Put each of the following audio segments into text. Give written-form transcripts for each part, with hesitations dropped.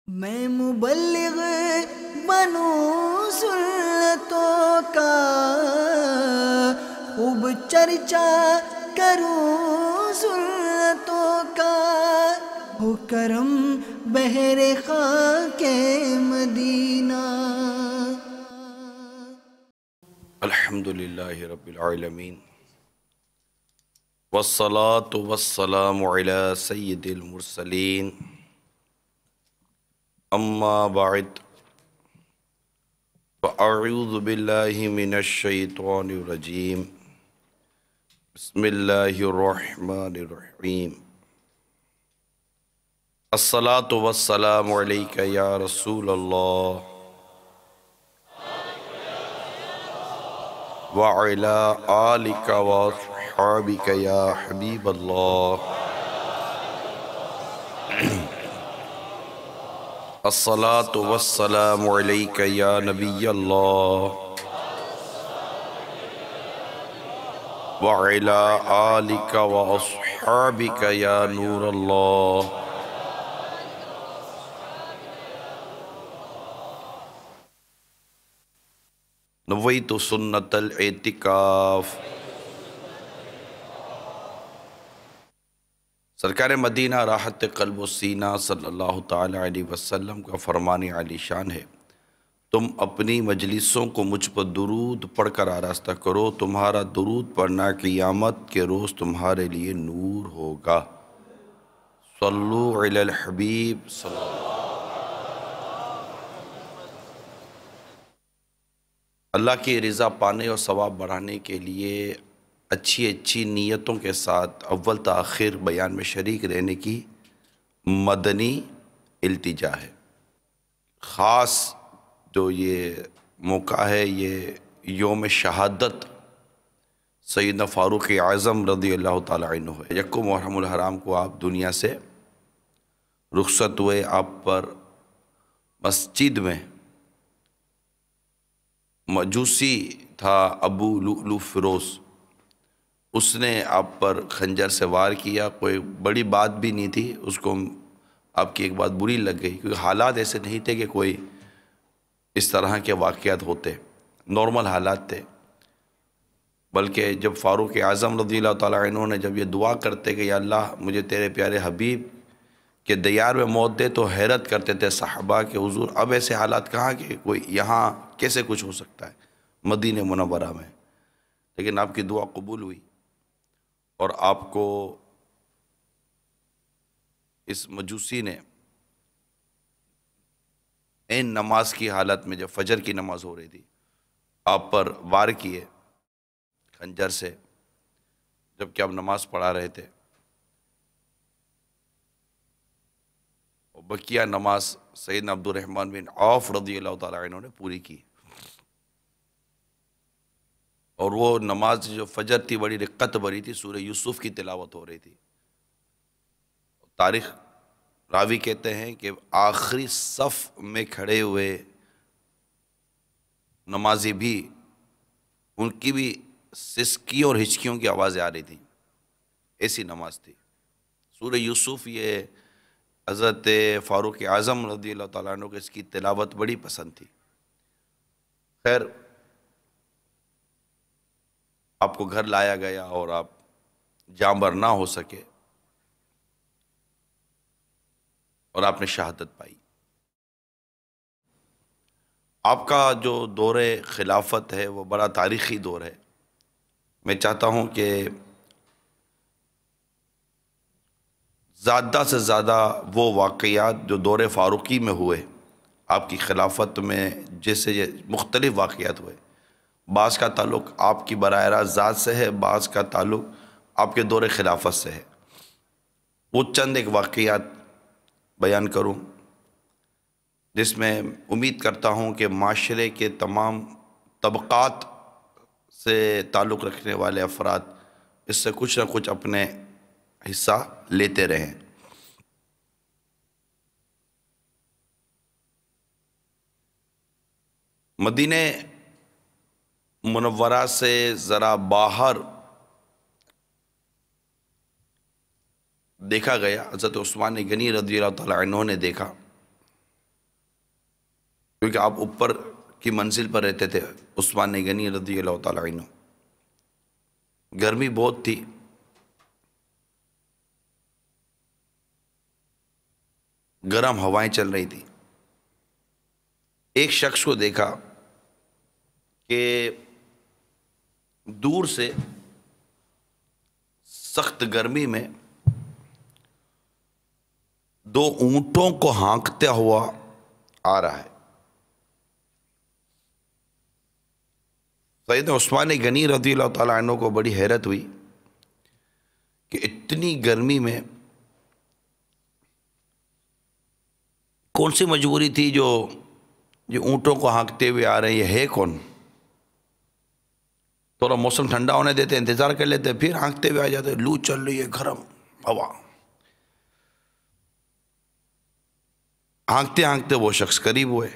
میں مبلغ بنوں سنتوں کا، خوب چرچا کروں سنتوں کا، ہو کرم بہر خاک مدینہ۔ الحمدللہ رب العالمین، والصلاة والسلام علی سید المرسلین، اما بعد، فاعوذ باللہ من الشیطان الرجیم، بسم اللہ الرحمن الرحیم۔ الصلاة والسلام علیک یا رسول اللہ وعلی آلک واصحابک یا حبیب اللہ۔ الصلاة والسلام علیک یا نبی اللہ وعلی آلک واصحابک یا نور اللہ۔ نویت سنت الاعتکاف۔ سرکار مدینہ راحت قلب و سینہ صلی اللہ تعالیٰ علیہ وسلم کا فرمان عالی شان ہے، تم اپنی مجلسوں کو مجھ پر درود پڑھ کر آراستہ کرو، تمہارا درود پڑھنا قیامت کے روز تمہارے لیے نور ہوگا۔ صلو علی الحبیب صلی اللہ علیہ وسلم۔ اللہ کی رضا پانے اور ثواب بڑھانے کے لیے اچھی نیتوں کے ساتھ اول تاخیر بیان میں شریک رہنے کی مدنی التجا ہے۔ خاص جو یہ موقع ہے، یہ یوم شہادت سیدنا فاروق اعظم رضی اللہ تعالیٰ عنہ ہے۔ یکم محرم الحرام کو آپ دنیا سے رخصت ہوئے، آپ پر مسجد میں مجوسی تھا ابو لؤلؤ فیروز، اس نے آپ پر خنجر سے وار کیا۔ کوئی بڑی بات بھی نہیں تھی، اس کو آپ کی ایک بات بری لگ گئی، کیونکہ حالات ایسے نہیں تھے کہ کوئی اس طرح کے واقعات ہوتے، نارمل حالات تھے۔ بلکہ جب فاروق اعظم رضی اللہ تعالیٰ عنہ نے جب یہ دعا کرتے کہ یا اللہ مجھے تیرے پیارے حبیب کے دیار میں موت دے، تو حیرت کرتے تھے صحابہ کہ حضور اب ایسے حالات کہاں کہ کوئی یہاں کیسے کچھ ہو سکتا ہے مدینہ منورہ میں۔ لیکن آپ کی دعا قبول ہوئی اور آپ کو اس مجوسی نے این نماز کی حالت میں، جب فجر کی نماز ہو رہی تھی، آپ پر وار کیے خنجر سے، جبکہ آپ نماز پڑھا رہے تھے۔ اور بقیہ نماز سیدنا عبد الرحمن بن عوف رضی اللہ تعالیٰ عنہ نے پوری کی، اور وہ نماز جو فجر تھی بڑی رقت بھری تھی، سورہ یوسف کی تلاوت ہو رہی تھی۔ تاریخ راوی کہتے ہیں کہ آخری صف میں کھڑے ہوئے نمازی بھی، ان کی بھی سسکیوں اور ہچکیوں کی آوازیں آ رہی تھیں، ایسی نماز تھی۔ سورہ یوسف یہ حضرت فاروق اعظم رضی اللہ تعالیٰ عنہ کو اس کی تلاوت بڑی پسند تھی۔ خیر، آپ کو گھر لایا گیا اور آپ جانبر نہ ہو سکے اور آپ نے شہادت پائی۔ آپ کا جو دور خلافت ہے وہ بڑا تاریخی دور ہے۔ میں چاہتا ہوں کہ زیادہ سے زیادہ وہ واقعات جو دور فاروقی میں ہوئے، آپ کی خلافت میں جیسے یہ مختلف واقعات ہوئے، بعض کا تعلق آپ کی براہ راست ذات سے ہے، بعض کا تعلق آپ کے دور خلافت سے ہے، وہ چند ایک واقعات بیان کروں جس میں امید کرتا ہوں کہ معاشرے کے تمام طبقات سے تعلق رکھنے والے افراد اس سے کچھ نہ کچھ اپنے حصہ لیتے رہیں۔ مدینہ منورہ سے ذرا باہر دیکھا گیا، حضرت عثمان غنی رضی اللہ تعالیٰ عنہ نے دیکھا کیونکہ آپ اوپر کی منزل پر رہتے تھے عثمان غنی رضی اللہ تعالیٰ عنہ. گرمی بہت تھی، گرم ہوائیں چل رہی تھی. ایک شخص کو دیکھا کہ دور سے سخت گرمی میں دو اونٹوں کو ہانکتا ہوا آ رہا ہے. سیدنا عثمان غنی رضی اللہ تعالیٰ عنہ کو بڑی حیرت ہوئی کہ اتنی گرمی میں کون سی مجبوری تھی جو اونٹوں کو ہانکتے ہوئے آ رہے ہیں، یہ ہے کون؟ تھوڑا موسم ٹھنڈا ہونے دیتے، انتظار کر لیتے، پھر ہانکتے ہوئے آ جاتے. لو چل رہی ہے، گرم ہوا. ہانکتے ہانکتے وہ شخص قریب ہوئے.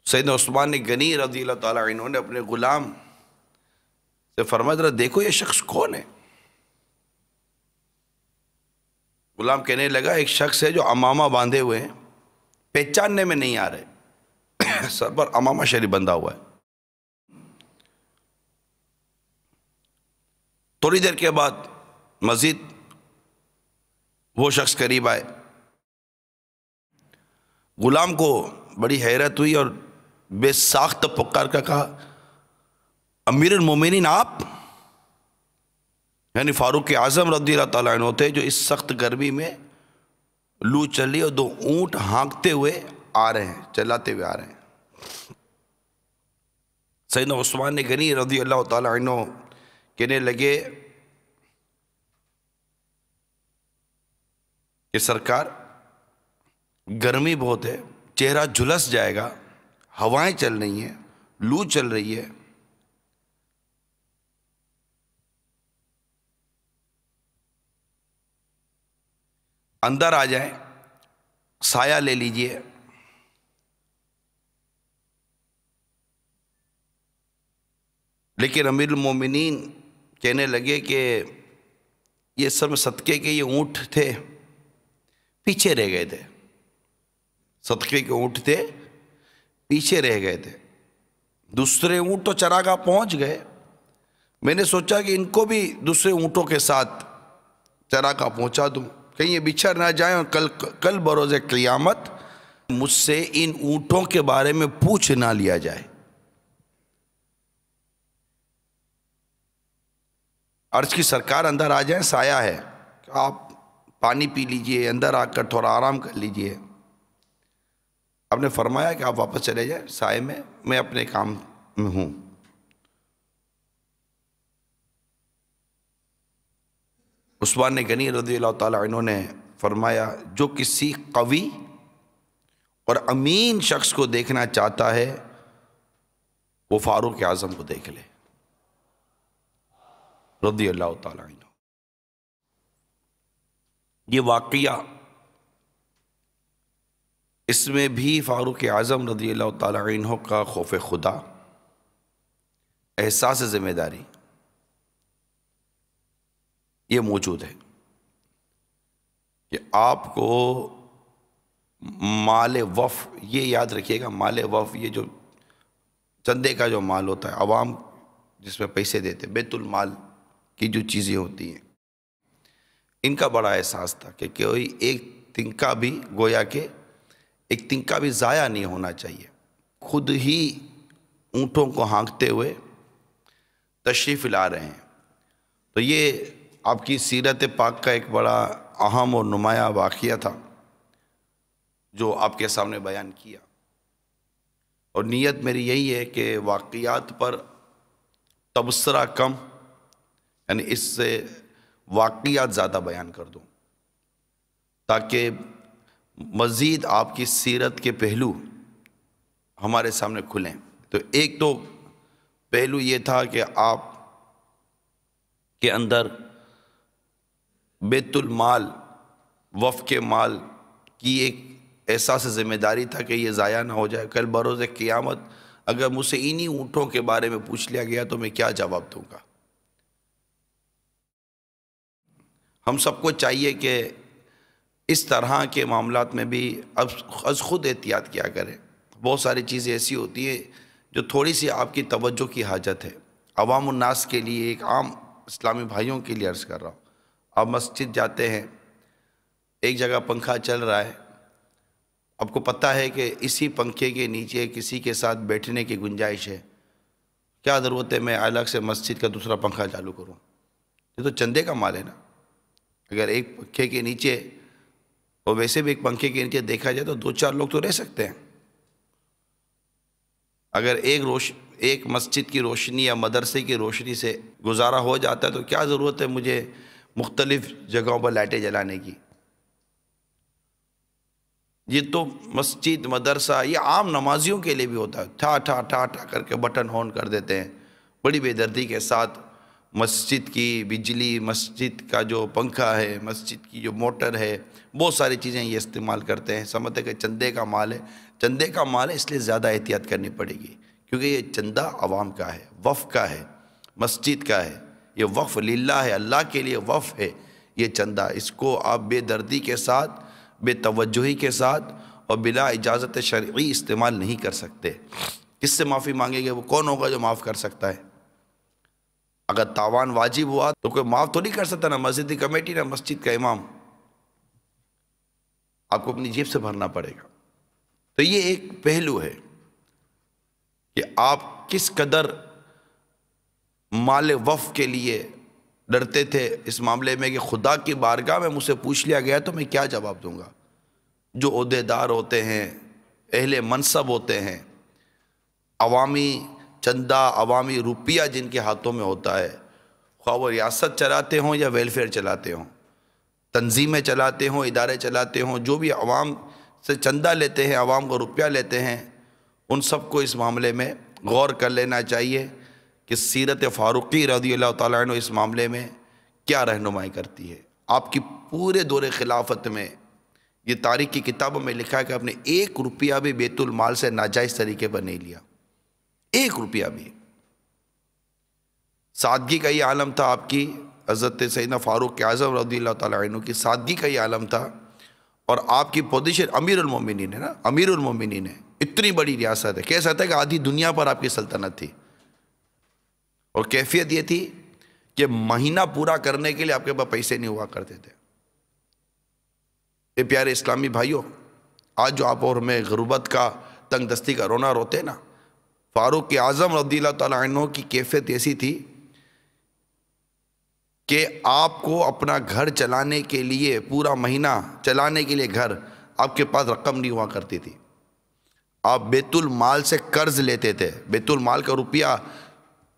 سیدنا عثمان غنی رضی اللہ تعالیٰ عنہ نے اپنے غلام سے فرمایا ذرا دیکھو یہ شخص کون ہے. غلام کہنے لگا ایک شخص ہے جو امامہ باندھے ہوئے ہیں، پہچاننے میں نہیں آ رہے، سر پر امامہ شریف بندھا ہوا ہے. تھوڑی دیر کے بعد مزید وہ شخص قریب آئے. غلام کو بڑی حیرت ہوئی اور بے ساختہ پکار کر کہا امیر المومنین آپ؟ یعنی فاروق اعظم رضی اللہ تعالیٰ عنہ تھے جو اس سخت گرمی میں لو چلی اور دو اونٹ ہانکتے ہوئے آ رہے ہیں، چلاتے ہوئے آ رہے ہیں. سیدنا عثمان غنی رضی اللہ تعالیٰ عنہ کہنے لگے کہ سرکار گرمی بہت ہے، چہرہ جھلس جائے گا، ہوائیں چل رہی ہیں، لو چل رہی ہے. اندر آ جائیں، سایہ لے لیجئے. لیکن امیر المومنین کہنے لگے کہ یہ سب صدقے کے یہ اونٹ تھے، پیچھے رہ گئے تھے. صدقے کے اونٹ تھے، پیچھے رہ گئے تھے. دوسرے اونٹ تو چراگاہ پہنچ گئے. میں نے سوچا کہ ان کو بھی دوسرے اونٹوں کے ساتھ چراگاہ پہنچا دوں، کہیں یہ بچھڑ نہ جائیں اور کل بروز قیامت مجھ سے ان اونٹوں کے بارے میں پوچھ نہ لیا جائے. عرض کی سرکار اندر آ جائیں، سایہ ہے، آپ پانی پی لیجئے، اندر آ کر تھوڑا آرام کر لیجئے. آپ نے فرمایا کہ آپ واپس چلے جائیں سائے میں اپنے کام میں ہوں. عثمان غنی رضی اللہ تعالیٰ عنہ نے فرمایا جو کسی قوی اور امین شخص کو دیکھنا چاہتا ہے وہ فاروق اعظم کو دیکھ لے رضی اللہ تعالیٰ عنہ. یہ واقعہ اس میں بھی فاروق اعظم رضی اللہ تعالیٰ عنہ کا خوف خدا، احساس ذمہ داری یہ موجود ہے کہ آپ کو مال وف، یہ یاد رکھیے گا، مال وف یہ جو چندے کا جو مال ہوتا ہے، عوام جس میں پیسے دیتے، بیت المال کی جو چیزیں ہوتی ہیں، ان کا بڑا احساس تھا کہ کوئی ایک تنکا بھی گویا کہ ایک تنکا بھی ضائع نہیں ہونا چاہیے. خود ہی اونٹوں کو ہانکتے ہوئے تشریف لا رہے ہیں. تو یہ آپ کی سیرت پاک کا ایک بڑا اہم اور نمایاں واقعہ تھا جو آپ کے سامنے بیان کیا. اور نیت میری یہی ہے کہ واقعات پر تبصرہ کم، یعنی اس سے واقعات زیادہ بیان کر دوں تاکہ مزید آپ کی سیرت کے پہلو ہمارے سامنے کھلیں. تو ایک تو پہلو یہ تھا کہ آپ کے اندر بیت المال، وف کے مال کی ایک احساس ذمہ داری تھا کہ یہ ضائع نہ ہو جائے. کل بروز قیامت اگر مجھ سے انہی اونٹوں کے بارے میں پوچھ لیا گیا تو میں کیا جواب دوں گا. ہم سب کو چاہیے کہ اس طرح کے معاملات میں بھی از خود احتیاط کیا کریں. بہت ساری چیزیں ایسی ہوتی ہیں جو تھوڑی سی آپ کی توجہ کی حاجت ہے. عوام الناس کے لیے، ایک عام اسلامی بھائیوں کے لیے عرض کر رہا ہوں. آپ مسجد جاتے ہیں، ایک جگہ پنکھا چل رہا ہے، آپ کو پتہ ہے کہ اسی پنکھے کے نیچے کسی کے ساتھ بیٹھنے کی گنجائش ہے، کیا ضرورت ہے میں الگ سے مسجد کا دوسرا پنکھا چالو کروں؟ یہ تو چندے کا مال ہے نا. اگر ایک پنکھے کے نیچے، اور ویسے بھی ایک پنکھے کے نیچے دیکھا جائے تو 2-4 لوگ تو رہ سکتے ہیں. اگر ایک مسجد کی روشنی یا مدرسے کی روشنی سے گزارا ہو جاتا ہے تو کیا ضرورت ہے مجھے مختلف جگہوں پر لائٹیں جلانے کی؟ یہ تو مسجد، مدرسہ، یہ عام نمازیوں کے لیے بھی ہوتا ہے. ٹھا ٹھا ٹھا ٹھا کر کے بٹن آن کر دیتے ہیں بڑی بے دردی کے ساتھ. مسجد کی بجلی، مسجد کا جو پنکھا ہے، مسجد کی جو موٹر ہے، بہت ساری چیزیں یہ استعمال کرتے ہیں. سمجھتے کہ چندے کا مال ہے. چندے کا مال ہے، اس لیے زیادہ احتیاط کرنی پڑے گی، کیونکہ یہ چندہ عوام کا ہے، وقف کا ہے، مسجد کا ہے. یہ وقف للہ ہے، اللہ کے لیے وقف ہے یہ چندہ. اس کو آپ بے دردی کے ساتھ، بے توجہی کے ساتھ اور بلا اجازت شرعی استعمال نہیں کر سکتے. کس سے معافی مانگیں گے؟ وہ کون ہوگا جو معاف کر سکتا ہے؟ اگر تاوان واجب ہوا تو کوئی معاف تو نہیں کر سکتا، نہ مسجد کی کمیٹی نہ مسجد کا امام. آپ کو اپنی جیب سے بھرنا پڑے گا. تو یہ ایک پہلو ہے کہ آپ کس قدر مال وقف کے لیے ڈرتے تھے اس معاملے میں کہ خدا کی بارگاہ میں مجھ سے پوچھ لیا گیا تو میں کیا جواب دوں گا. جو عہدیدار ہوتے ہیں، اہل منصب ہوتے ہیں، عوامی چندہ، عوامی روپیہ جن کے ہاتھوں میں ہوتا ہے، خواہ وہ ریاست چلاتے ہوں یا ویلفیئر چلاتے ہوں، تنظیمیں چلاتے ہوں، ادارے چلاتے ہوں، جو بھی عوام سے چندہ لیتے ہیں، عوام کو روپیہ لیتے ہیں، ان سب کو اس معاملے میں غور کر لینا چاہیے کہ سیرت فاروقی رضی اللہ تعالیٰ عنہ اس معاملے میں کیا رہنمائی کرتی ہے. آپ کی پورے دور خلافت میں یہ تاریخ کی کتابوں میں لکھا ہے کہ آپ نے 1 روپیہ بھی بیت المال سے ناجائز طریقے پر نہیں لیا. 1 روپیہ بھی. سادگی کا یہ عالم تھا آپ کی حضرت سیدنا فاروق اعظم رضی اللہ تعالیٰ عنہ کی سادگی کا یہ عالم تھا. اور آپ کی پوزیشن امیر المومنین ہے نا، امیر المومنین ہے. اتنی بڑی ریاست ہے، کہہ سکتا ہے کہ آدھی دنیا پر آپ کی سلطنت تھی. اور کیفیت یہ تھی کہ مہینہ پورا کرنے کے لیے آپ کے پاس پیسے نہیں ہوا کرتے تھے. اے پیارے اسلامی بھائیوں، آج جو آپ اور میں غربت کا، تنگ دستی کا رونا روتے ہیں نا، فاروق اعظم رضی اللہ تعالیٰ عنہ کی کیفیت ایسی تھی کہ آپ کو اپنا گھر چلانے کے لیے، پورا مہینہ چلانے کے لیے گھر، آپ کے پاس رقم نہیں ہوا کرتی تھی. آپ بیت المال سے قرض لیتے تھے. بیت المال کا روپیہ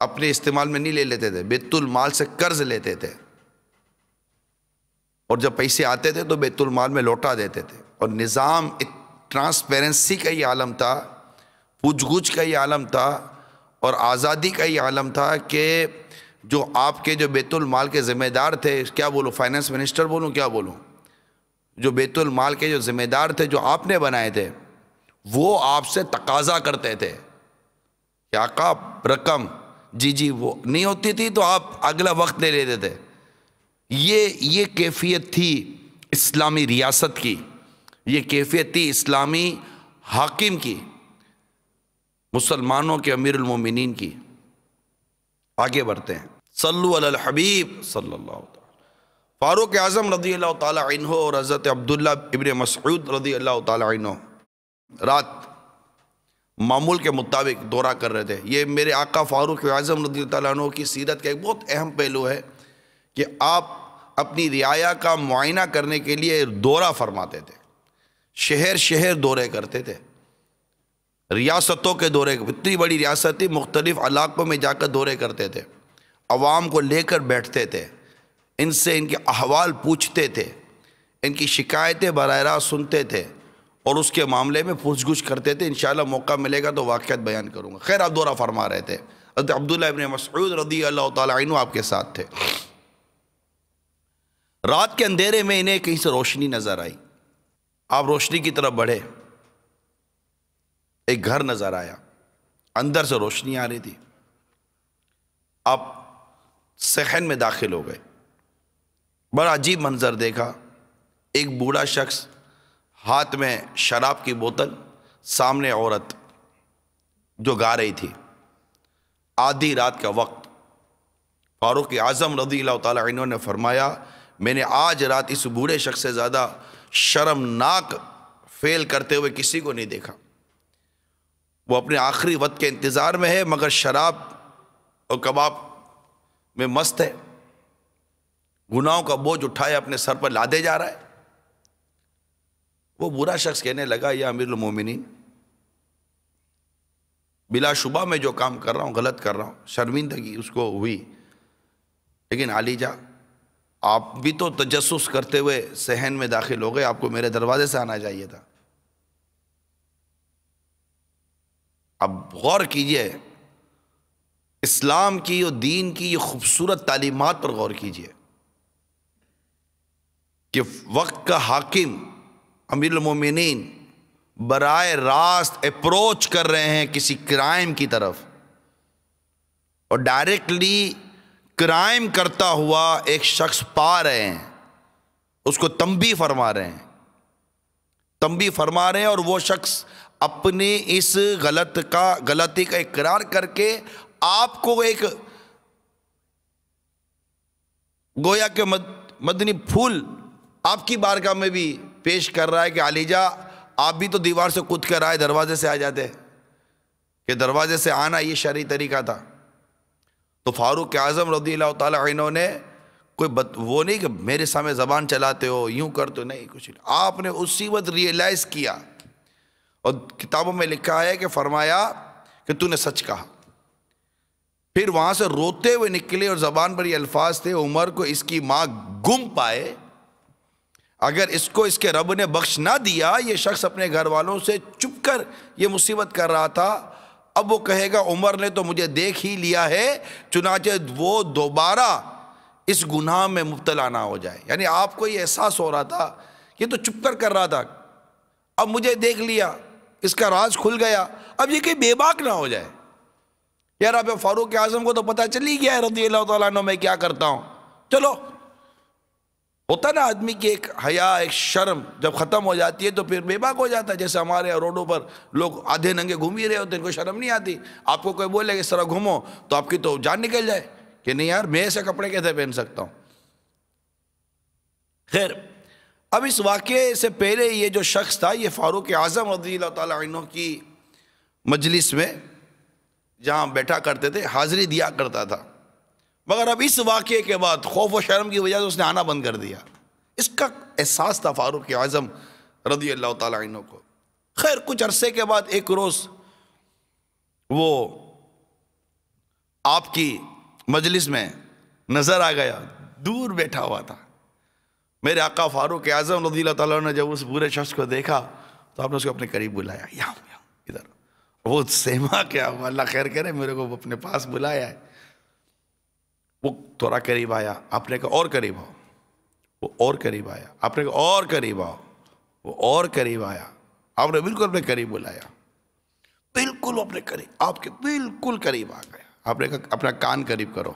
اپنے استعمال میں نہیں لے لیتے تھے، بیت المال سے قرض لیتے تھے. اور جب پیسے آتے تھے تو بیت المال میں لوٹا دیتے تھے. اور نظام ٹرانسپیرنسی کا یہ عالم تھا، پوچھ گچھ کا یہ عالم تھا، اور آزادی کا یہ عالم تھا کہ جو آپ کے جو بیت المال کے ذمہ دار تھے، کیا بولوں، فائنانس منسٹر بولوں، کیا بولوں، جو بیت المال کے جو ذمہ دار تھے، جو آپ نے بنائے تھے، وہ آپ سے تقاضا کرتے تھے کہ آقا رقم جی وہ نہیں ہوتی تھی تو آپ اگلا وقت لے لیتے تھے. یہ کیفیت تھی اسلامی ریاست کی، یہ کیفیت تھی اسلامی حاکم کی، مسلمانوں کے امیر المومنین کی. آگے بڑھتے ہیں. صلو علی الحبیب صلی اللہ علیہ وسلم. فاروق اعظم رضی اللہ تعالیٰ عنہ اور حضرت عبداللہ ابن مسعود رضی اللہ تعالیٰ عنہ رات معمول کے مطابق دورہ کر رہے تھے. یہ میرے آقا فاروق اعظم رضی اللہ تعالیٰ عنہ کی سیرت کا ایک بہت اہم پہلو ہے کہ آپ اپنی رعایا کا معائنہ کرنے کے لیے دورہ فرماتے تھے. شہر شہر دورے کرتے تھے، ریاستوں کے دورے، اتنی بڑی ریاست تھی، مختلف علاقوں میں جا کر دورے کرتے تھے. عوام کو لے کر بیٹھتے تھے، ان سے ان کے احوال پوچھتے تھے، ان کی شکایتیں براہ راست سنتے تھے اور اس کے معاملے میں پوچھ گچھ کرتے تھے. انشاءاللہ موقع ملے گا تو واقعات بیان کروں گا. خیر، آپ دورہ فرما رہے تھے. حضرت عبداللہ ابن مسعود رضی اللہ تعالیٰ عنہ آپ کے ساتھ تھے. رات کے اندھیرے میں انہیں کہیں سے روشنی نظر آئی. آپ روشنی کی طرف بڑھے، ایک گھر نظر آیا، اندر سے روشنی آ رہی تھی. آپ صحن میں داخل ہو گئے. بڑا عجیب منظر دیکھا. ایک بوڑھا شخص، ہاتھ میں شراب کی بوتل، سامنے عورت جو گا رہی تھی، آدھی رات کا وقت، فاروق اعظم رضی اللہ تعالیٰ عنہ نے فرمایا میں نے آج رات اس بوڑھے شخص سے زیادہ شرمناک فعل کرتے ہوئے کسی کو نہیں دیکھا۔ وہ اپنے آخری وقت کے انتظار میں ہے مگر شراب اور کباب میں مست ہے، گناہوں کا بوجھ اٹھائے اپنے سر پر لادے جا رہا ہے۔ وہ برا شخص کہنے لگا یا امیر المومنین، بلا شبہ میں جو کام کر رہا ہوں غلط کر رہا ہوں، شرمندگی اس کو ہوئی، لیکن علی جا آپ بھی تو تجسس کرتے ہوئے صحن میں داخل ہو گئے، آپ کو میرے دروازے سے آنا چاہیے تھا۔ اب غور کیجئے، اسلام کی اور دین کی یہ خوبصورت تعلیمات پر غور کیجئے کہ وقت کا حاکم امیر المومنین براہ راست اپروچ کر رہے ہیں کسی کرائم کی طرف، اور ڈائریکٹلی کرائم کرتا ہوا ایک شخص پا رہے ہیں، اس کو تنبیہ فرما رہے ہیں، اور وہ شخص اپنی اس غلطی کا اقرار کر کے آپ کو ایک گویا کہ مدنی پھول آپ کی بارگاہ میں بھی پیش کر رہا ہے کہ علی جا آپ بھی تو دیوار سے کود کر آئے، دروازے سے آ جاتے، کہ دروازے سے آنا یہ شرعی طریقہ تھا۔ تو فاروق اعظم رضی اللہ تعالیٰ عنہ نے کوئی وہ نہیں کہ میرے سامنے زبان چلاتے ہو یوں کرتے ہو، نہیں کچھ نہیں، آپ نے اسی وقت ریئلائز کیا، اور کتابوں میں لکھا ہے کہ فرمایا کہ تو نے سچ کہا۔ پھر وہاں سے روتے ہوئے نکلے اور زبان پر یہ الفاظ تھے، عمر کو اس کی ماں گم پائے، اگر اس کو اس کے رب نے بخش نہ دیا، یہ شخص اپنے گھر والوں سے چھپ کر یہ مصیبت کر رہا تھا، اب وہ کہے گا عمر نے تو مجھے دیکھ ہی لیا ہے، چنانچہ وہ دوبارہ اس گناہ میں مبتلا نہ ہو جائے۔ یعنی آپ کو یہ احساس ہو رہا تھا کہ تو چھپ کر رہا تھا، اب مجھے دیکھ لیا، اس کا راز کھل گیا، اب یہ کہ بے باک نہ ہو جائے، یار اب فاروق اعظم کو تو پتہ چل ہی گیا ہے رضی اللہ تعالیٰ عنہ میں کیا کرتا ہوں، چلو ہوتا نا آدمی کی ایک حیا، ایک شرم جب ختم ہو جاتی ہے تو پھر بے باک ہو جاتا ہے۔ جیسے ہمارے روڈوں پر لوگ آدھے ننگے گھوم ہی رہے ہوتے ہیں، ان کو شرم نہیں آتی، آپ کو کوئی بولے کہ اس طرح گھومو تو آپ کی تو جان نکل جائے کہ نہیں یار میں ایسے کپڑے کیسے پہن سکتا ہوں۔ خیر، اب اس واقعے سے پہلے یہ جو شخص تھا یہ فاروق اعظم رضی اللہ تعالیٰ عنہ کی مجلس میں جہاں بیٹھا کرتے تھے حاضری دیا کرتا تھا، مگر اب اس واقعے کے بعد خوف و شرم کی وجہ سے اس نے آنا بند کر دیا۔ اس کا احساس تھا فاروق اعظم رضی اللہ تعالیٰ عنہ کو۔ خیر، کچھ عرصے کے بعد ایک روز وہ آپ کی مجلس میں نظر آ گیا، دور بیٹھا ہوا تھا۔ میرے آقا فاروق اعظم رضی اللہ تعالیٰ عنہ نے جب اس برے شخص کو دیکھا تو آپ نے اس کو اپنے قریب بلایا، یہاں ادھر۔ وہ سہما کیا ہوا، اللہ خیر کرے، میرے کو اپنے پاس بلایا ہے۔ وہ تھوڑا قریب آیا، آپ نے کہا اور قریب آؤ، وہ اور قریب آیا، آپ نے کہا اور قریب آؤ، وہ اور قریب آیا، آپ نے بالکل اپنے قریب بلایا، بالکل اپنے قریب، آپ کے بالکل قریب آ گیا۔ آپ نے کہا اپنا کان قریب کرو،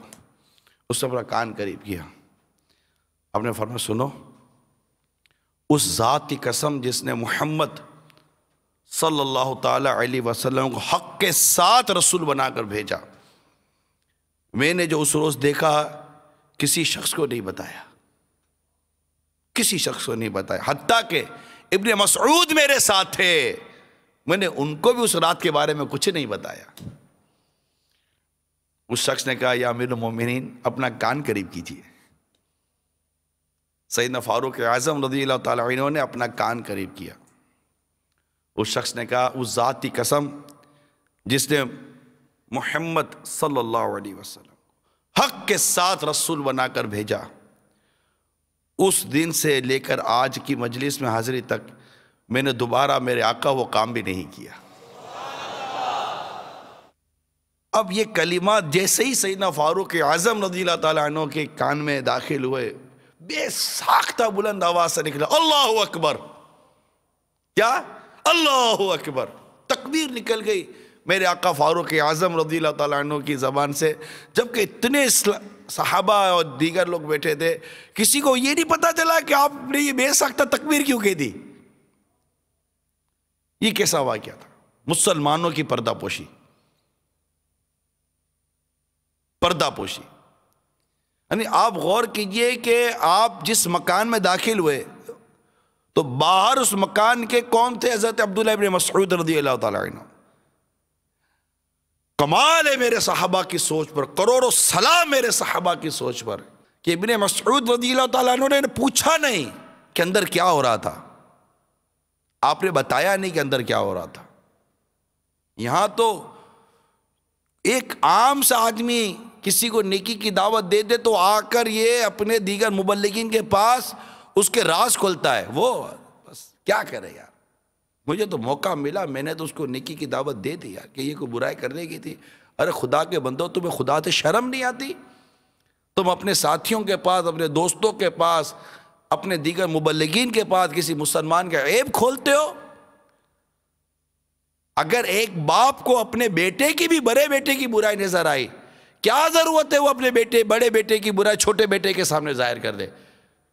اس نے اپنا کان قریب کیا۔ آپ نے فرمایا سنو، اس ذات کی قسم جس نے محمد صلی اللہ تعالی علیہ وسلم کو حق کے ساتھ رسول بنا کر بھیجا، میں نے جو اس روز دیکھا کسی شخص کو نہیں بتایا، کسی شخص کو نہیں بتایا، حتیٰ کہ ابن مسعود میرے ساتھ تھے، میں نے ان کو بھی اس رات کے بارے میں کچھ نہیں بتایا۔ اس شخص نے کہا یا امیر المومنین اپنا کان قریب کیجیے۔ سیدنا فاروق اعظم رضی اللہ تعالیٰ عنہ نے اپنا کان قریب کیا۔ اس شخص نے کہا اس ذات کی قسم جس نے محمد صلی اللہ علیہ وسلم حق کے ساتھ رسول بنا کر بھیجا، اس دن سے لے کر آج کی مجلس میں حاضری تک میں نے دوبارہ میرے آقا وہ کام بھی نہیں کیا۔ اب یہ کلمات جیسے ہی سیدنا فاروق اعظم رضی اللہ تعالیٰ عنہ کے کان میں داخل ہوئے، بے ساختہ بلند آواز سے نکلا اللہ اکبر۔ کیا؟ اللہ اکبر، تکبیر نکل گئی میرے آقا فاروق اعظم رضی اللہ تعالیٰ عنہ کی زبان سے، جبکہ اتنے صحابہ اور دیگر لوگ بیٹھے تھے، کسی کو یہ نہیں پتا چلا کہ آپ نے یہ بے ساختہ تکبیر کیوں کہہ دی۔ یہ کیسا واقعہ تھا؟ مسلمانوں کی پردہ پوشی، پردہ پوشی. یعنی آپ غور کیجئے کہ آپ جس مکان میں داخل ہوئے تو باہر اس مکان کے کون تھے؟ حضرت عبداللہ ابن مسعود رضی اللہ تعالیٰ عنہ. کمال ہے میرے صحابہ کی سوچ پر، کروڑوں سلام میرے صحابہ کی سوچ پر، کہ ابن مسعود رضی اللہ تعالیٰ عنہ نے پوچھا نہیں کہ اندر کیا ہو رہا تھا، آپ نے بتایا نہیں کہ اندر کیا ہو رہا تھا. یہاں تو ایک عام سا آدمی کسی کو نیکی کی دعوت دے دے تو آ کر یہ اپنے دیگر مبلغین کے پاس اس کے راز کھولتا ہے. وہ بس کیا کرے یار، مجھے تو موقع ملا، میں نے تو اس کو نیکی کی دعوت دے دی یار، کہ یہ کوئی برائی کرنے کی تھی. ارے خدا کے بندو، تمہیں خدا سے شرم نہیں آتی؟ تم اپنے ساتھیوں کے پاس، اپنے دوستوں کے پاس، اپنے دیگر مبلغین کے پاس کسی مسلمان کا عیب کھولتے ہو. اگر ایک باپ کو اپنے بیٹے کی بھی، بڑے بیٹے کی برائی نظر آئی، کیا ضرورت ہے وہ اپنے بیٹے، بڑے بیٹے کی برائی چھوٹے بیٹے کے سامنے ظاہر کر دے؟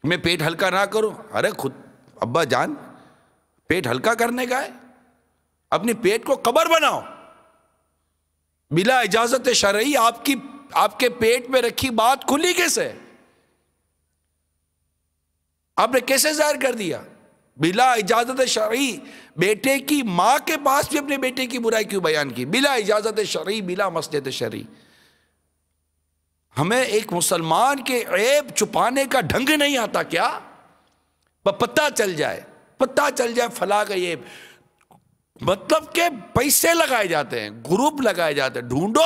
میں پیٹ ہلکا نہ کروں. ارے خود ابا جان پیٹ ہلکا کرنے کا ہے؟ اپنی پیٹ کو قبر بناؤ. بلا اجازت شرعی آپ کے پیٹ میں رکھی بات کھلی کیسے؟ آپ نے کیسے ظاہر کر دیا؟ بلا اجازت شرعی. بیٹے کی ماں کے پاس بھی اپنے بیٹے کی برائی کیوں بیان کی؟ بلا اجازت شرعی، بلا مصلحت شرعی. ہمیں ایک مسلمان کے عیب چھپانے کا ڈھنگ نہیں آتا کیا؟ پتہ چل جائے فلاں کا عیب، مطلب کہ پیسے لگائے جاتے ہیں، گروپ لگائے جاتے ہیں، ڈھونڈو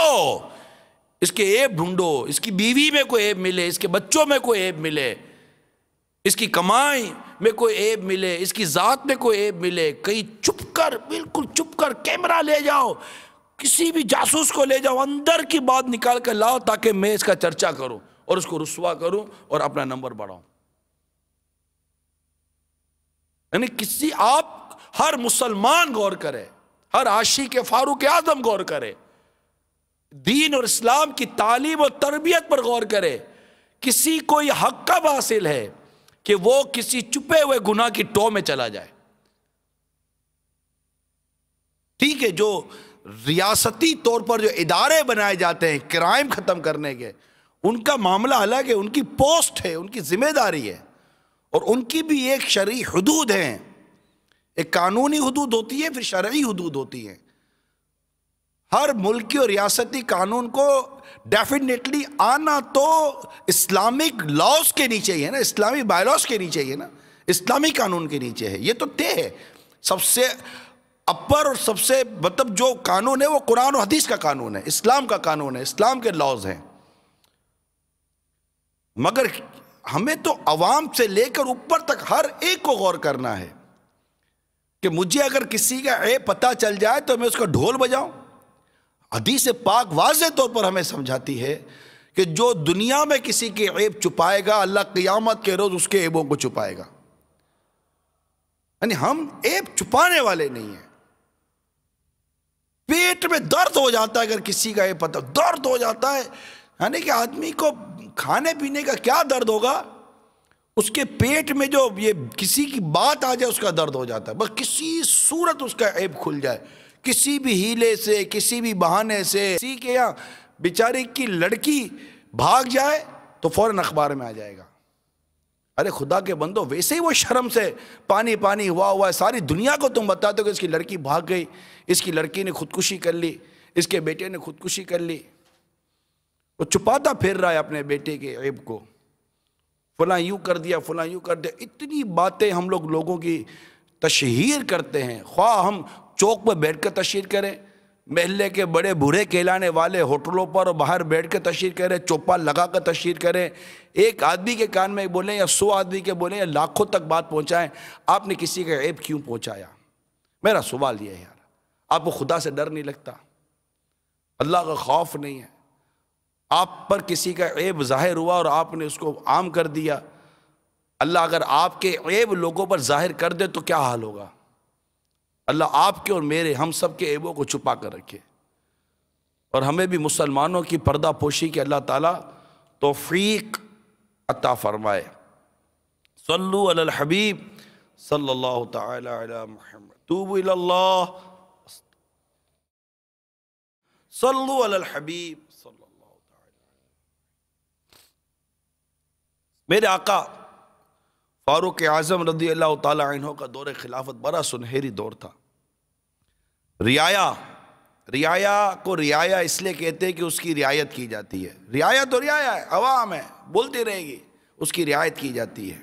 اس کے عیب، ڈھونڈو اس کی بیوی میں کوئی عیب ملے، اس کے بچوں میں کوئی عیب ملے، اس کی کمائی میں کوئی عیب ملے، اس کی ذات میں کوئی عیب ملے. کہیں چپ کر، بالکل چپ کر کیمرہ لے جاؤ، کسی بھی جاسوس کو لے جاؤ، اندر کی بات نکال کر لاؤ تاکہ میں اس کا چرچا کروں اور اس کو رسوا کروں اور اپنا نمبر بڑھاؤں. یعنی آپ ہر مسلمان غور کرے، ہر عاشق فاروق اعظم غور کرے، دین اور اسلام کی تعلیم اور تربیت پر غور کرے. کسی کو یہ حق کب حاصل ہے کہ وہ کسی چھپے ہوئے گناہ کی ٹو میں چلا جائے؟ ٹھیک ہے، جو ریاستی طور پر جو ادارے بنائے جاتے ہیں کرائم ختم کرنے کے، ان کا معاملہ الگ ہے، ان کی پوسٹ ہے، ان کی ذمہ داری ہے، اور ان کی بھی ایک شرعی حدود ہیں. ایک قانونی حدود ہوتی ہے، پھر شرعی حدود ہوتی ہے. ہر ملکی اور ریاستی قانون کو ڈیفینیٹلی آنا تو اسلامک لاز کے نیچے ہی ہے نا، اسلامی بائیلاز کے نیچے ہی ہے نا، اسلامی قانون کے نیچے ہے. یہ تو طے ہے. سب سے اپر اور سب سے مطلب جو قانون ہے وہ قرآن و حدیث کا قانون ہے، اسلام کا قانون ہے، اسلام کے لاز ہیں. مگر ہمیں تو عوام سے لے کر اوپر تک ہر ایک کو غور کرنا ہے کہ مجھے اگر کسی کا عیب پتہ چل جائے تو میں اس کا ڈھول بجاؤں. حدیث پاک واضح طور پر ہمیں سمجھاتی ہے کہ جو دنیا میں کسی کے عیب چھپائے گا، اللہ قیامت کے روز اس کے عیبوں کو چھپائے گا. یعنی ہم عیب چھپانے والے نہیں ہیں. پیٹ میں درد ہو جاتا ہے اگر کسی کا عیب پتہ، درد ہو جاتا ہے. یعنی کہ آدمی کو کھانے پینے کا کیا درد ہوگا، اس کے پیٹ میں جو یہ کسی کی بات آ جائے اس کا درد ہو جاتا ہے. بس کسی صورت اس کا عیب کھل جائے، کسی بھی ہیلے سے، کسی بھی بہانے سے، کسی کے یہاں بیچاری کی لڑکی بھاگ جائے تو فوراً اخبار میں آ جائے گا. ارے خدا کے بندو، ویسے ہی وہ شرم سے پانی پانی ہوا ہے. ساری دنیا کو تم بتاتے ہو کہ اس کی لڑکی بھاگ گئی، اس کی لڑکی نے خودکشی کر لی، اس کے بیٹے نے خودکشی کر لی. وہ چھپاتا پھر رہا ہے اپنے بیٹے کے عیب کو، فلاں یوں کر دیا، فلاں یوں کر دیا. اتنی باتیں ہم لوگوں کی تشہیر کرتے ہیں. خواہ ہم چوک پر بیٹھ کر تشہیر کریں، محلے کے بڑے برے کہلانے والے ہوٹلوں پر اور باہر بیٹھ کے تشہیر کریں، چوپا لگا کر تشہیر کریں، ایک آدمی کے کان میں بولیں یا 100 آدمی کے بولیں یا لاکھوں تک بات پہنچائیں. آپ نے کسی کا عیب کیوں پہنچایا؟ میرا سوال یہ ہے یار، آپ کو خدا سے ڈر نہیں لگتا؟ اللہ کا خوف نہیں ہے؟ آپ پر کسی کا عیب ظاہر ہوا اور آپ نے اس کو عام کر دیا. اللہ اگر آپ کے عیب لوگوں پر ظاہر کر دے تو کیا حال ہوگا؟ اللہ آپ کے اور میرے، ہم سب کے عیبوں کو چھپا کر رکھے، اور ہمیں بھی مسلمانوں کی پردہ پوشی کے اللہ تعالیٰ توفیق عطا فرمائے. صلو علی الحبیب صلی اللہ تعالی علی محمد. توبوا الی اللہ، صلوا علی الحبیب صلی اللہ تعالی۔ میرے آقا فاروق اعظم رضی اللہ تعالی عنہ کا دور خلافت بڑا سنہری دور تھا۔ رعایا کو رعایا اس لیے کہتے ہیں کہ اس کی رعایت کی جاتی ہے۔ رعایا تو رعایا ہے، عوام ہے، بولتی رہے گی، اس کی رعایت کی جاتی ہے۔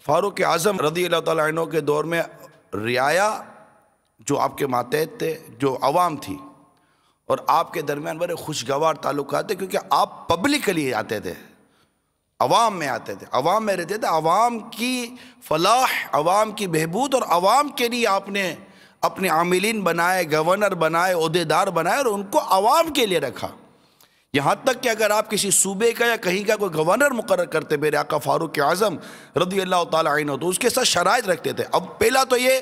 فاروق اعظم رضی اللہ تعالیٰ عنہ کے دور میں رعایا جو آپ کے ماتحت تھے، جو عوام تھی، اور آپ کے درمیان بڑے خوشگوار تعلقات تھے، کیونکہ آپ پبلکلی آتے تھے، عوام میں آتے تھے، عوام میں رہتے تھے۔ عوام کی فلاح، عوام کی بہبود اور عوام کے لیے آپ نے اپنے عاملین بنائے، گورنر بنائے، عہدیدار بنائے، اور ان کو عوام کے لیے رکھا۔ یہاں تک کہ اگر آپ کسی صوبے کا یا کہیں کا کوئی گورنر مقرر کرتے میرے آقا فاروق اعظم رضی اللہ تعالیٰ عنہ، تو اس کے ساتھ شرائط رکھتے تھے۔ اب پہلا تو یہ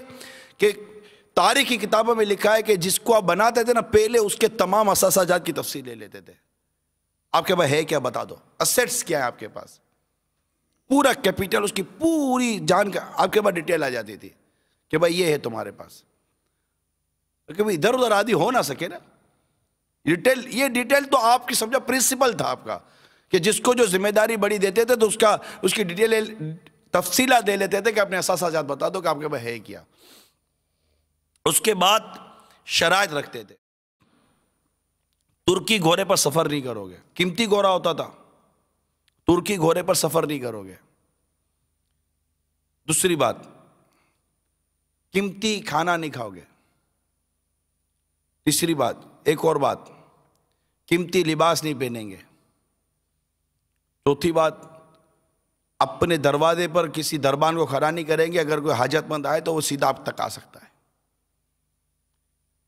کہ تاریخی کتابوں میں لکھا ہے کہ جس کو آپ بناتے تھے نا، پہلے اس کے تمام اثاثہ جات کی تفصیل لے لیتے تھے۔ آپ کے پاس ہے کیا، بتا دو، اسیٹس کیا ہے آپ کے پاس، پورا کیپیٹل، اس کی پوری جان کا آپ کے پاس ڈیٹیل آ جاتی تھی کہ بھائی یہ ہے تمہارے پاس، کیونکہ ادھر ادھر آدھی ہو نہ سکے نا۔ یہ ڈیٹیل تو آپ کی سمجھا پرنسپل تھا آپ کا، کہ جس کو جو ذمہ داری بڑی دیتے تھے تو اس کی ڈیٹیل تفصیلات دے لیتے تھے کہ اپنے اثاثہ جات بتا دو کہ آپ کے پاس ہے کیا۔ اس کے بعد شرائط رکھتے تھے، ترکی گھوڑے پر سفر نہیں کرو گے، قیمتی گھوڑا ہوتا تھا، ترکی گھوڑے پر سفر نہیں کرو گے۔ دوسری بات، قیمتی کھانا نہیں کھاؤ گے۔ تیسری بات، ایک اور بات، قیمتی لباس نہیں پہنیں گے۔ چوتھی بات، اپنے دروازے پر کسی دربان کو کھڑا نہیں کریں گے، اگر کوئی حاجت مند آئے تو وہ سیدھا آپ تک آ سکتا ہے۔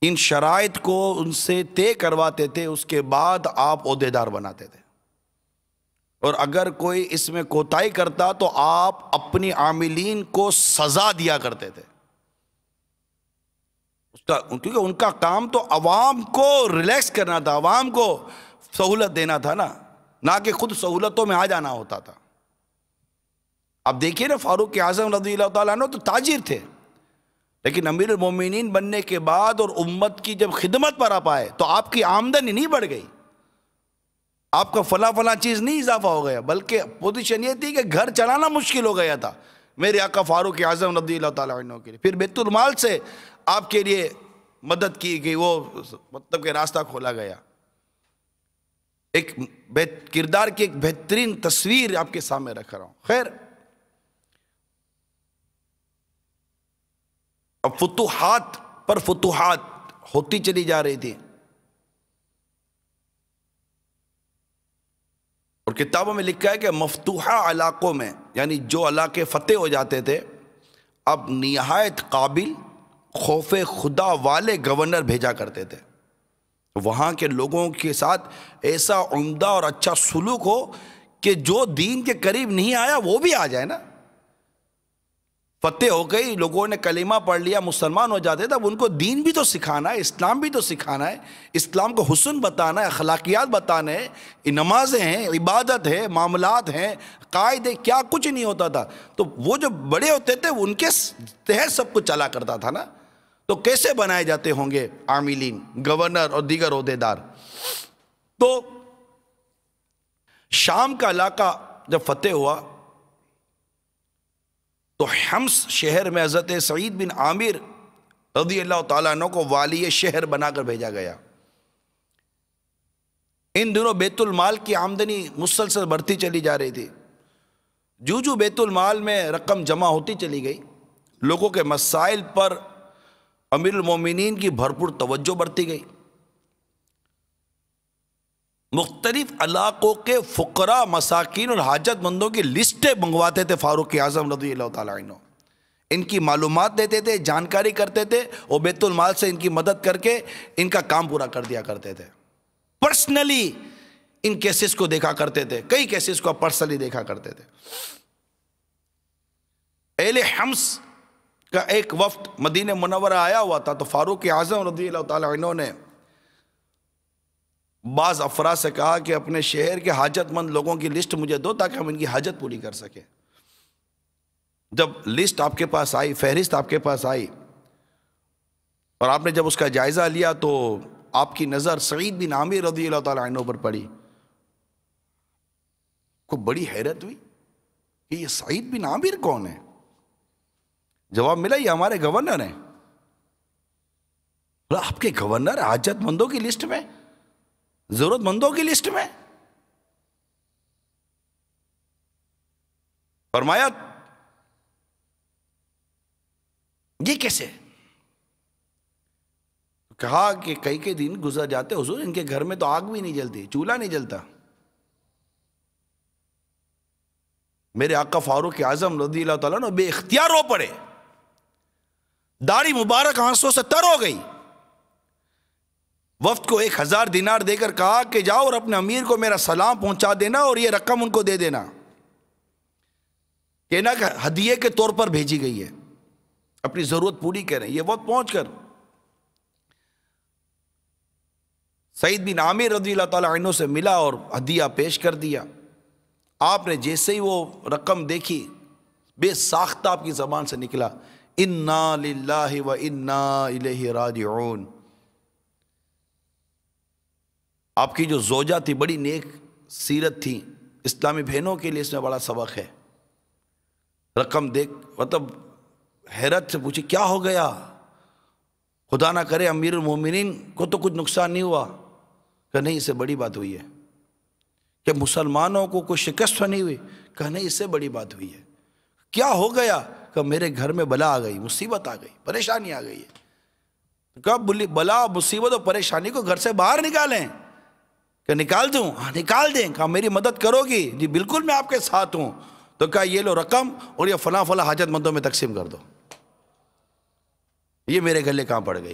ان شرائط کو ان سے طے کرواتے تھے، اس کے بعد آپ عہدیدار بناتے تھے، اور اگر کوئی اس میں کوتاہی کرتا تو آپ اپنی عاملین کو سزا دیا کرتے تھے، کیونکہ ان کا کام تو عوام کو ریلیکس کرنا تھا، عوام کو سہولت دینا تھا نا، نہ کہ خود سہولتوں میں آ جانا ہوتا تھا۔ اب دیکھیے نا، فاروق اعظم رضی اللہ تعالیٰ عنہ تو تاجر تھے، لیکن امیر المومنین بننے کے بعد اور امت کی جب خدمت پر آپ آئے تو آپ کی آمدنی نہیں بڑھ گئی، آپ کا فلاں چیز نہیں اضافہ ہو گیا، بلکہ پوزیشن یہ تھی کہ گھر چلانا مشکل ہو گیا تھا میرے آقا فاروق اعظم رضی اللہ تعالیٰ عنہ کے لیے۔ پھر بیت المال سے آپ کے لیے مدد کی گئی، وہ مطلب کہ راستہ کھولا گیا۔ ایک کردار کی ایک بہترین تصویر آپ کے سامنے رکھ رہا ہوں۔ خیر، اب فتوحات پر فتوحات ہوتی چلی جا رہی تھی، اور کتابوں میں لکھا ہے کہ مفتوحہ علاقوں میں، یعنی جو علاقے فتح ہو جاتے تھے، اب نہایت قابل خوف خدا والے گورنر بھیجا کرتے تھے، وہاں کے لوگوں کے ساتھ ایسا عمدہ اور اچھا سلوک ہو کہ جو دین کے قریب نہیں آیا وہ بھی آ جائے نا۔ فتح ہو گئی، لوگوں نے کلمہ پڑھ لیا، مسلمان ہو جاتے تھے، اب ان کو دین بھی تو سکھانا ہے، اسلام بھی تو سکھانا ہے، اسلام کو حسن بتانا ہے، اخلاقیات بتانا ہے، نمازیں ہیں، عبادت ہے، معاملات ہیں، قاعدے، کیا کچھ نہیں ہوتا تھا۔ تو وہ جو بڑے ہوتے تھے ان کے تحت سب کچھ چلا کرتا تھا نا، تو کیسے بنائے جاتے ہوں گے عاملین، گورنر اور دیگر عہدیدار۔ تو شام کا علاقہ جب فتح ہوا تو حمص شہر میں حضرت سعید بن عامر رضی اللہ تعالیٰ عنہ کو والی شہر بنا کر بھیجا گیا۔ ان دنوں بیت المال کی آمدنی مسلسل بڑھتی چلی جا رہی تھی، جو بیت المال میں رقم جمع ہوتی چلی گئی، لوگوں کے مسائل پر امیر المومنین کی بھرپور توجہ بڑھتی گئی۔ مختلف علاقوں کے فقراء، مساکین اور حاجت مندوں کی لسٹیں منگواتے تھے فاروق اعظم رضی اللہ تعالیٰ عنہ، ان کی معلومات دیتے تھے، جانکاری کرتے تھے، اور بیت المال سے ان کی مدد کر کے ان کا کام پورا کر دیا کرتے تھے۔ پرسنلی ان کیسز کو دیکھا کرتے تھے، کئی کیسز کو پرسنلی دیکھا کرتے تھے۔ اہل حمص کا ایک وفد مدینہ منورہ آیا ہوا تھا، تو فاروق اعظم رضی اللہ تعالیٰ عنہ نے بعض افراد سے کہا کہ اپنے شہر کے حاجت مند لوگوں کی لسٹ مجھے دو تاکہ ہم ان کی حاجت پوری کر سکیں۔ جب لسٹ آپ کے پاس آئی، فہرست آپ کے پاس آئی، اور آپ نے جب اس کا جائزہ لیا تو آپ کی نظر سعید بن عامر رضی اللہ تعالیٰ عنہ پر پڑی. کو بڑی حیرت ہوئی کہ یہ سعید بن عامر کون ہے؟ جواب ملا یہ ہمارے گورنر ہیں. آپ کے گورنر حاجت مندوں کی لسٹ میں، ضرورت مندوں کی لسٹ میں؟ فرمایا یہ کیسے؟ کہا کہ کئی دن گزر جاتے حضور، ان کے گھر میں تو آگ بھی نہیں جلتی، چولہا نہیں جلتا. میرے آقا فاروق اعظم رضی اللہ تعالیٰ نے بے اختیار رو پڑے، داڑھی مبارک آنسوں سے تر ہو گئی. وفد کو 1000 دینار دے کر کہا کہ جاؤ اور اپنے امیر کو میرا سلام پہنچا دینا اور یہ رقم ان کو دے دینا، کہنا کہ ہدیے کے طور پر بھیجی گئی ہے، اپنی ضرورت پوری کریں. یہ وقت پہنچ کر سعید بن عامر رضی اللہ تعالیٰ عنہ سے ملا اور ہدیہ پیش کر دیا. آپ نے جیسے ہی وہ رقم دیکھی، بے ساختہ آپ کی زبان سے نکلا انا للہ و انا الیہ راجعون. آپ کی جو زوجہ تھی بڑی نیک سیرت تھی، اسلامی بہنوں کے لیے اس میں بڑا سبق ہے. رقم دیکھ مطلب حیرت سے پوچھی کیا ہو گیا؟ خدا نہ کرے امیر المومنین کو تو کچھ نقصان نہیں ہوا؟ کہ نہیں، اس سے بڑی بات ہوئی ہے. کہ مسلمانوں کو کوئی شکست تو نہیں ہوئی؟ کہ نہیں، اس سے بڑی بات ہوئی ہے. کیا ہو گیا؟ کہ میرے گھر میں بلا آ گئی، مصیبت آ گئی، پریشانی آ گئی ہے. کب بلا مصیبت اور پریشانی کو گھر سے باہر نکالیں؟ کہ نکال دوں؟ ہاں نکال دیں. کہا میری مدد کرو گی؟ جی بالکل میں آپ کے ساتھ ہوں. تو کہا یہ لو رقم اور یہ فلاں فلاں حاجت مندوں میں تقسیم کر دو. یہ میرے گلے کہاں پڑ گئی.